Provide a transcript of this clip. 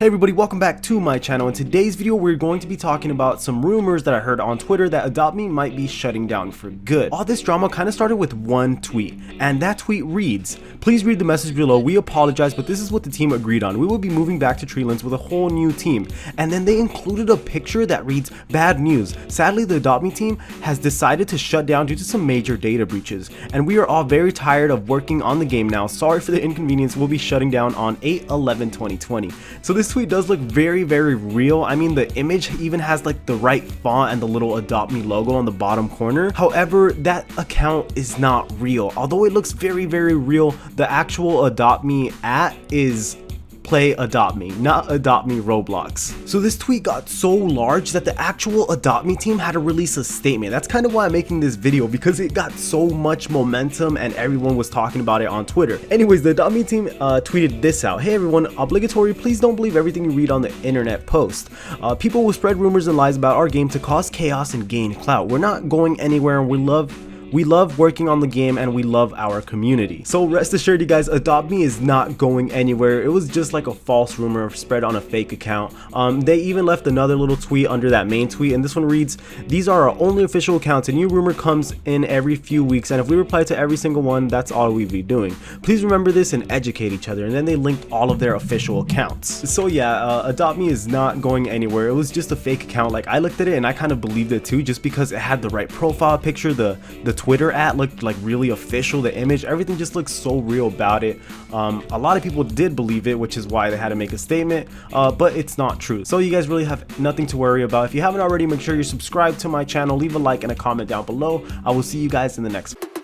everybody, welcome back to my channel. In today's video we're going to be talking about some rumors that I heard on Twitter that Adoptme might be shutting down for good. All this drama kind of started with one tweet, and that tweet reads, "Please read the message below. We apologize, but this is what the team agreed on. We will be moving back to Treelands with a whole new team." And then they included a picture that reads, "Bad news. Sadly, the Adoptme team has decided to shut down due to some major data breaches, and we are all very tired of working on the game now. Sorry for the inconvenience. We'll be shutting down on 8/11/2020. So this tweet does look very real. I mean, the image even has like the right font and the little Adoptme logo on the bottom corner. However, that account is not real. Although it looks very real, the actual Adoptme is Play Adoptme, not Adoptme Roblox. So this tweet got so large that the actual Adoptme team had to release a statement. That's kind of why I'm making this video, because it got so much momentum and everyone was talking about it on Twitter. Anyways, the Adoptme team tweeted this out. "Hey everyone, obligatory, please don't believe everything you read on the internet post. People will spread rumors and lies about our game to cause chaos and gain clout. We're not going anywhere, and we love working on the game, and we love our community." So rest assured, you guys, Adoptme is not going anywhere. It was just like a false rumor spread on a fake account. They even left another little tweet under that main tweet, and this one reads, "These are our only official accounts. A new rumor comes in every few weeks, and if we reply to every single one, that's all we'd be doing. Please remember this and educate each other." And then they linked all of their official accounts. So yeah, Adoptme is not going anywhere. It was just a fake account. Like, I looked at it and I kind of believed it too, just because it had the right profile picture. The Twitter ad looked like really official. The image, everything just looks so real about it. A lot of people did believe it, which is why they had to make a statement, but it's not true. So you guys really have nothing to worry about. If you haven't already, make sure you're subscribed to my channel, leave a like and a comment down below. I will see you guys in the next one.